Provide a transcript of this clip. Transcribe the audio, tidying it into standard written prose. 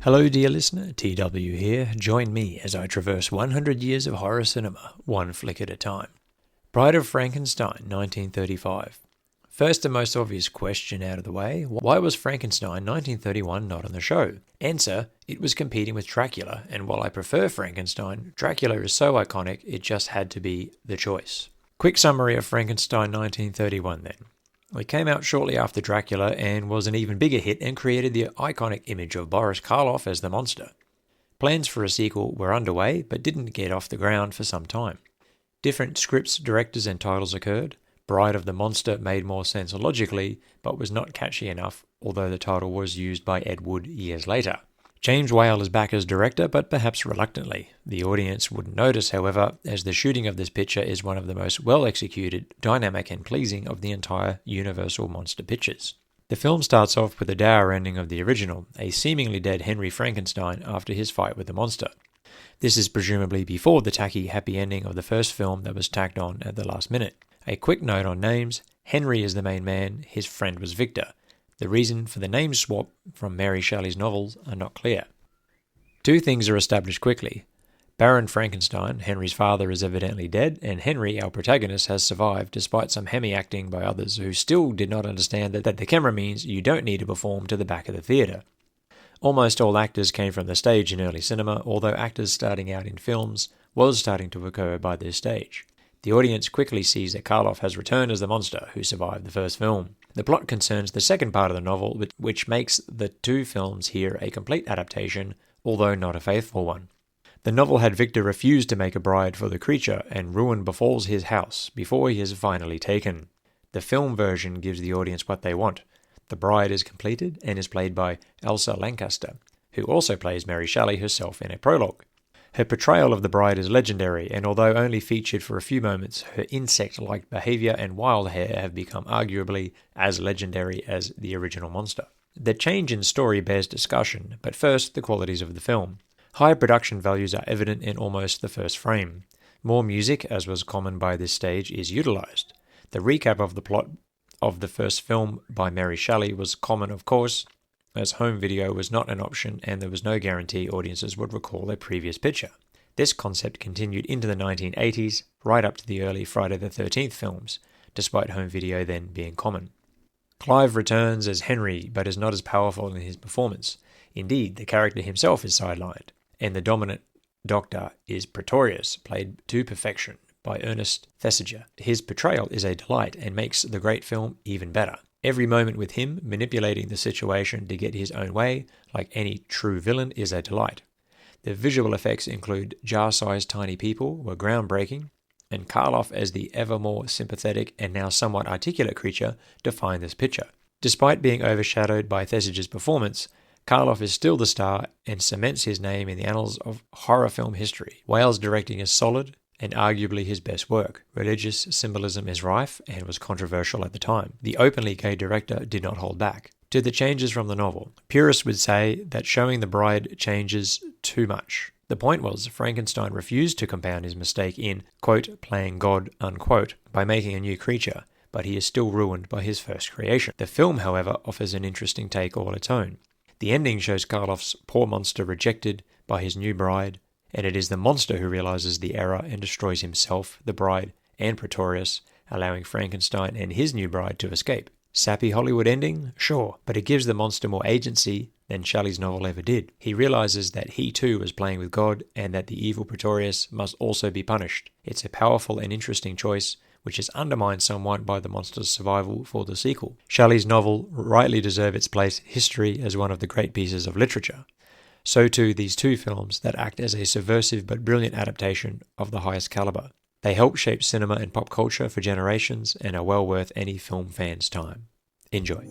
Hello dear listener, TW here. Join me as I traverse 100 years of horror cinema, one flick at a time. Bride of Frankenstein, 1935. First and most obvious question out of the way, why was Frankenstein 1931 not on the show? Answer, it was competing with Dracula, and while I prefer Frankenstein, Dracula is so iconic it just had to be the choice. Quick summary of Frankenstein 1931 then. It came out shortly after Dracula and was an even bigger hit and created the iconic image of Boris Karloff as the monster. Plans for a sequel were underway but didn't get off the ground for some time. Different scripts, directors and titles occurred. Bride of the Monster made more sense logically but was not catchy enough, although the title was used by Ed Wood years later. James Whale is back as director, but perhaps reluctantly. The audience wouldn't notice, however, as the shooting of this picture is one of the most well-executed, dynamic and pleasing of the entire Universal monster pictures. The film starts off with a dour ending of the original, a seemingly dead Henry Frankenstein after his fight with the monster. This is presumably before the tacky happy ending of the first film that was tacked on at the last minute. A quick note on names, Henry is the main man, his friend was Victor. The reason for the name swap from Mary Shelley's novels are not clear. Two things are established quickly. Baron Frankenstein, Henry's father, is evidently dead, and Henry, our protagonist, has survived despite some hemi-acting by others who still did not understand that the camera means you don't need to perform to the back of the theatre. Almost all actors came from the stage in early cinema, although actors starting out in films was starting to occur by this stage. The audience quickly sees that Karloff has returned as the monster who survived the first film. The plot concerns the second part of the novel, which makes the two films here a complete adaptation, although not a faithful one. The novel had Victor refuse to make a bride for the creature, and ruin befalls his house before he is finally taken. The film version gives the audience what they want. The bride is completed and is played by Elsa Lanchester, who also plays Mary Shelley herself in a prologue. Her portrayal of the bride is legendary, and although only featured for a few moments, her insect-like behaviour and wild hair have become arguably as legendary as the original monster. The change in story bears discussion, but first, the qualities of the film. High production values are evident in almost the first frame. More music, as was common by this stage, is utilised. The recap of the plot of the first film by Mary Shelley was common, of course, as home video was not an option and there was no guarantee audiences would recall their previous picture. This concept continued into the 1980s, right up to the early Friday the 13th films, despite home video then being common. Clive returns as Henry, but is not as powerful in his performance. Indeed, the character himself is sidelined, and the dominant doctor is Pretorius, played to perfection by Ernest Thesiger. His portrayal is a delight and makes the great film even better. Every moment with him manipulating the situation to get his own way, like any true villain, is a delight. The visual effects include jar-sized tiny people were groundbreaking, and Karloff as the ever more sympathetic and now somewhat articulate creature define this picture. Despite being overshadowed by Thesiger's performance, Karloff is still the star and cements his name in the annals of horror film history. Whale's directing is solid, and arguably his best work. Religious symbolism is rife and was controversial at the time. The openly gay director did not hold back. To the changes from the novel, purists would say that showing the bride changes too much. The point was, Frankenstein refused to compound his mistake in, quote, playing God, unquote, by making a new creature, but he is still ruined by his first creation. The film, however, offers an interesting take all its own. The ending shows Karloff's poor monster rejected by his new bride, and it is the monster who realizes the error and destroys himself, the bride, and Pretorius, allowing Frankenstein and his new bride to escape. Sappy Hollywood ending? Sure, but it gives the monster more agency than Shelley's novel ever did. He realizes that he too was playing with God, and that the evil Pretorius must also be punished. It's a powerful and interesting choice, which is undermined somewhat by the monster's survival for the sequel. Shelley's novel rightly deserves its place in history as one of the great pieces of literature. So too these two films that act as a subversive but brilliant adaptation of the highest caliber. They help shape cinema and pop culture for generations and are well worth any film fan's time. Enjoy.